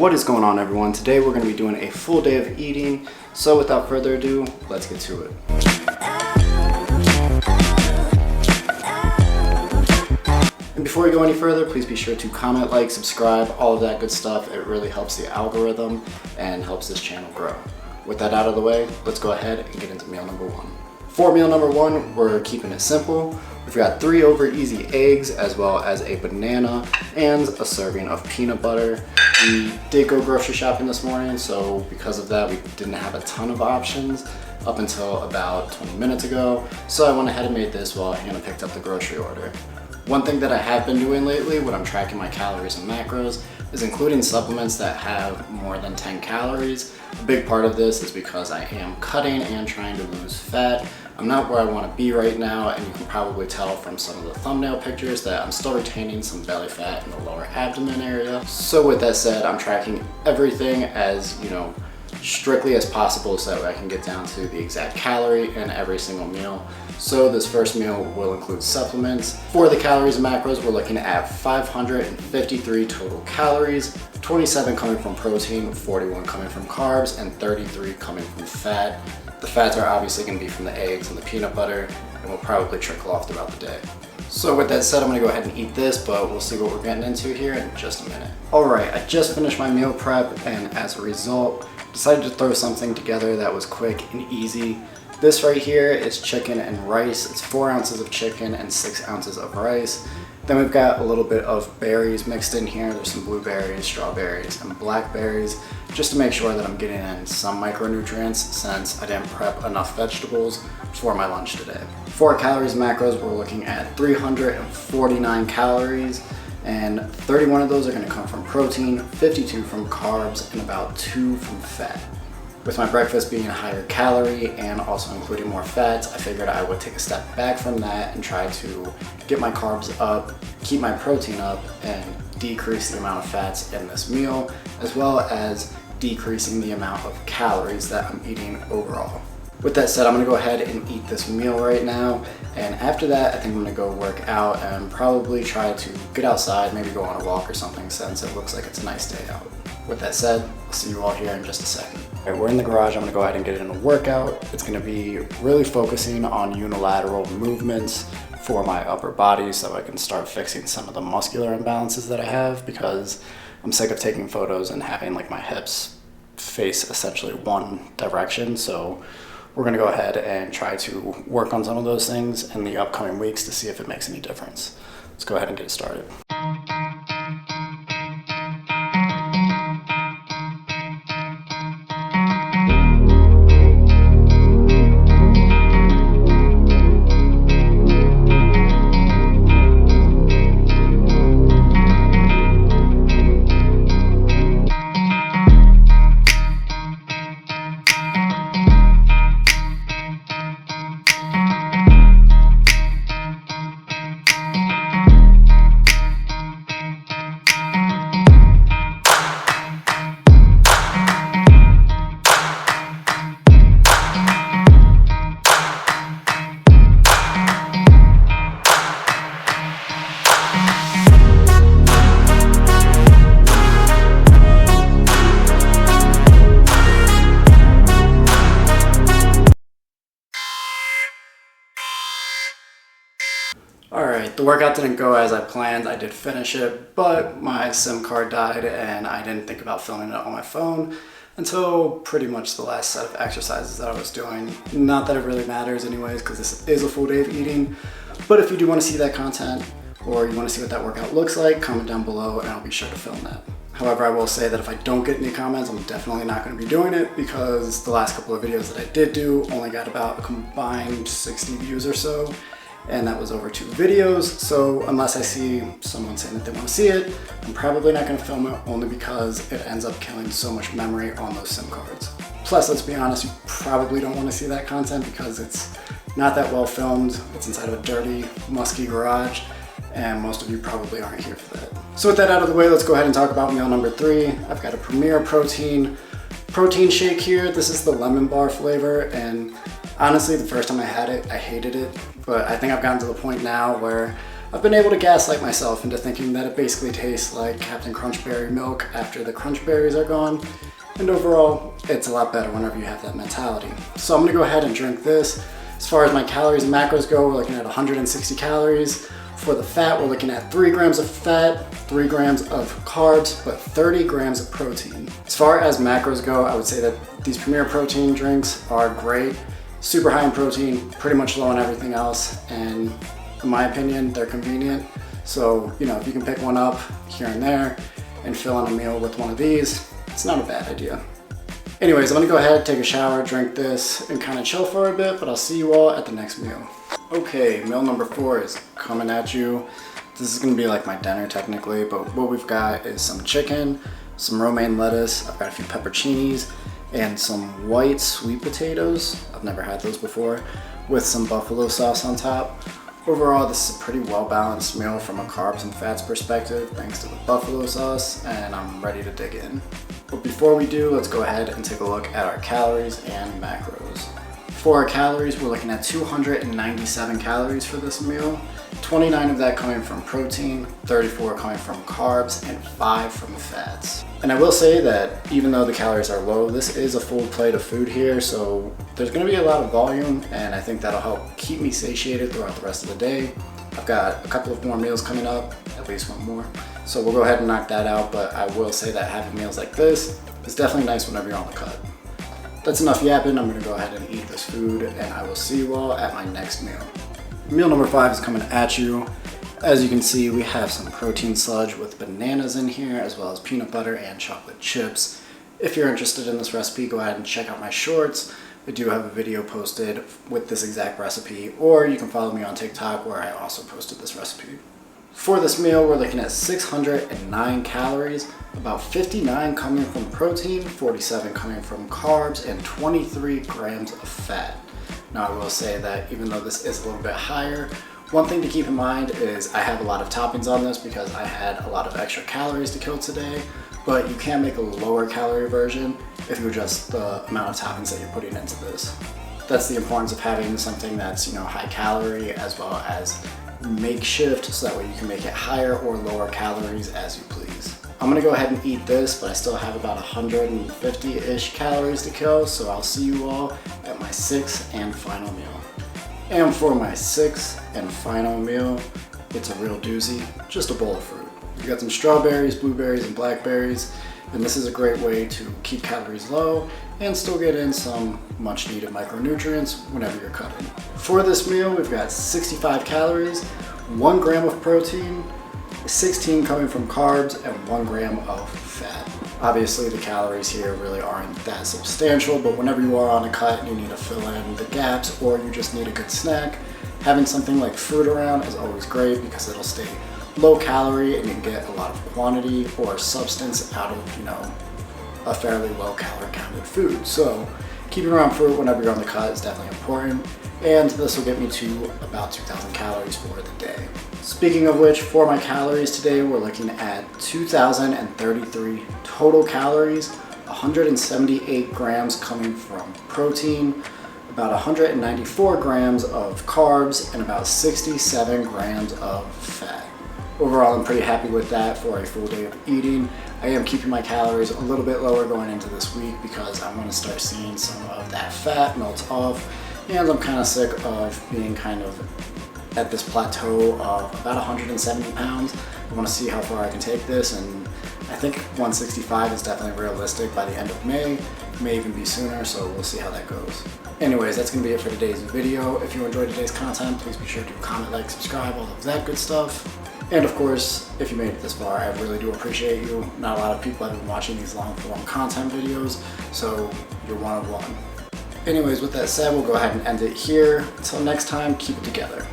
What is going on, everyone? Today we're going to be doing a full day of eating, so without further ado, let's get to it. And before we go any further, please be sure to comment, like, subscribe, all of that good stuff. It really helps the algorithm and helps this channel grow. With that out of the way, let's go ahead and get into meal number one. For meal number one, we're keeping it simple. We've got 3 over easy eggs, as well as a banana and a serving of peanut butter. We did go grocery shopping this morning, so because of that, we didn't have a ton of options up until about 20 minutes ago. So I went ahead and made this while Hannah picked up the grocery order. One thing that I have been doing lately when I'm tracking my calories and macros is including supplements that have more than 10 calories. A big part of this is because I am cutting and trying to lose fat. I'm not where I want to be right now, and you can probably tell from some of the thumbnail pictures that I'm still retaining some belly fat in the lower abdomen area. So with that said, I'm tracking everything as, strictly as possible so that I can get down to the exact calorie in every single meal. So this first meal will include supplements. For the calories and macros, we're looking at 553 total calories, 27 coming from protein, 41 coming from carbs, and 33 coming from fat. The fats are obviously going to be from the eggs and the peanut butter, and will probably trickle off throughout the day. So with that said, I'm going to go ahead and eat this, but we'll see what we're getting into here in just a minute. Alright, I just finished my meal prep, and as a result, decided to throw something together that was quick and easy. This right here is chicken and rice. It's 4 ounces of chicken and 6 ounces of rice. Then we've got a little bit of berries mixed in here. There's some blueberries, strawberries, and blackberries, just to make sure that I'm getting in some micronutrients since I didn't prep enough vegetables for my lunch today. For calories and macros, we're looking at 349 calories, and 31 of those are going to come from protein, 52 from carbs, and about 2 from fat. With my breakfast being a higher calorie and also including more fats, I figured I would take a step back from that and try to get my carbs up, keep my protein up, and decrease the amount of fats in this meal, as well as decreasing the amount of calories that I'm eating overall. With that said, I'm going to go ahead and eat this meal right now, and after that I think I'm going to go work out and probably try to get outside, maybe go on a walk or something, since it looks like it's a nice day out. With that said, I'll see you all here in just a second. All right, we're in the garage. I'm going to go ahead and get in a workout. It's going to be really focusing on unilateral movements for my upper body so I can start fixing some of the muscular imbalances that I have, because I'm sick of taking photos and having like my hips face essentially one direction. So we're going to go ahead and try to work on some of those things in the upcoming weeks to see if it makes any difference. Let's go ahead and get it started. Alright, the workout didn't go as I planned. I did finish it, but my SIM card died and I didn't think about filming it on my phone until pretty much the last set of exercises that I was doing. Not that it really matters anyways, because this is a full day of eating, but if you do want to see that content or you want to see what that workout looks like, comment down below and I'll be sure to film that. However, I will say that if I don't get any comments, I'm definitely not going to be doing it, because the last couple of videos that I did do only got about a combined 60 views or so, and that was over 2 videos. So unless I see someone saying that they want to see it, I'm probably not going to film it, only because it ends up killing so much memory on those SIM cards. Plus, let's be honest, you probably don't want to see that content because it's not that well filmed. It's inside of a dirty, musky garage, and most of you probably aren't here for that. So with that out of the way, let's go ahead and talk about meal number 3. I've got a Premier protein shake here. This is the lemon bar flavor, and honestly, the first time I had it, I hated it, but I think I've gotten to the point now where I've been able to gaslight myself into thinking that it basically tastes like Captain Crunch Berry milk after the crunch berries are gone. And overall, it's a lot better whenever you have that mentality. So I'm gonna go ahead and drink this. As far as my calories and macros go, we're looking at 160 calories. For the fat, we're looking at 3 grams of fat, 3 grams of carbs, but 30 grams of protein. As far as macros go, I would say that these Premier Protein drinks are great. Super high in protein, pretty much low on everything else, and in my opinion, they're convenient. So, if you can pick one up here and there and fill in a meal with one of these, it's not a bad idea. Anyways, I'm gonna go ahead, take a shower, drink this, and kind of chill for a bit, but I'll see you all at the next meal. Okay, meal number 4 is coming at you. This is gonna be like my dinner technically, but what we've got is some chicken, some romaine lettuce, I've got a few pepperoncinis, and some white sweet potatoes. I've never had those before, with some buffalo sauce on top. Overall, this is a pretty well-balanced meal from a carbs and fats perspective, thanks to the buffalo sauce, and I'm ready to dig in. But before we do, let's go ahead and take a look at our calories and macros. For our calories, we're looking at 297 calories for this meal, 29 of that coming from protein, 34 coming from carbs, and 5 from fats. And I will say that even though the calories are low, this is a full plate of food here, so there's gonna be a lot of volume, and I think that'll help keep me satiated throughout the rest of the day. I've got a couple of more meals coming up, at least one more, so we'll go ahead and knock that out, but I will say that having meals like this is definitely nice whenever you're on the cut. That's enough yapping. I'm gonna go ahead and eat this food, and I will see you all at my next meal. Meal number 5 is coming at you. As you can see, we have some protein sludge with bananas in here, as well as peanut butter and chocolate chips. If you're interested in this recipe, go ahead and check out my shorts. I do have a video posted with this exact recipe, or you can follow me on TikTok where I also posted this recipe. For this meal, we're looking at 609 calories, about 59 coming from protein, 47 coming from carbs, and 23 grams of fat. Now I will say that even though this is a little bit higher, one thing to keep in mind is I have a lot of toppings on this because I had a lot of extra calories to kill today, but you can make a lower calorie version if you adjust the amount of toppings that you're putting into this. That's the importance of having something that's high calorie as well as makeshift, so that way you can make it higher or lower calories as you please. I'm gonna go ahead and eat this, but I still have about 150-ish calories to kill, so I'll see you all at my 6th and final meal. And for my 6th and final meal, it's a real doozy, just a bowl of fruit. We've got some strawberries, blueberries, and blackberries, and this is a great way to keep calories low and still get in some much needed micronutrients whenever you're cutting. For this meal, we've got 65 calories, 1 gram of protein, 16 coming from carbs, and 1 gram of fat. Obviously the calories here really aren't that substantial, but whenever you are on a cut and you need to fill in the gaps or you just need a good snack, having something like fruit around is always great because it'll stay low calorie and you can get a lot of quantity or substance out of, a fairly low calorie counted food. So keeping around fruit whenever you're on the cut is definitely important, and this will get me to about 2,000 calories for the day. Speaking of which, for my calories today, we're looking at 2,033 total calories, 178 grams coming from protein, about 194 grams of carbs, and about 67 grams of fat. Overall, I'm pretty happy with that for a full day of eating. I am keeping my calories a little bit lower going into this week because I want to start seeing some of that fat melt off, and I'm kind of sick of being kind of at this plateau of about 170 pounds. I want to see how far I can take this, and I think 165 is definitely realistic by the end of May. It may even be sooner, so we'll see how that goes. Anyways, that's going to be it for today's video. If you enjoyed today's content, please be sure to comment, like, subscribe, all of that good stuff. And of course, if you made it this far, I really do appreciate you. Not a lot of people have been watching these long form content videos, so you're one of one. Anyways, with that said, we'll go ahead and end it here. Until next time, keep it together.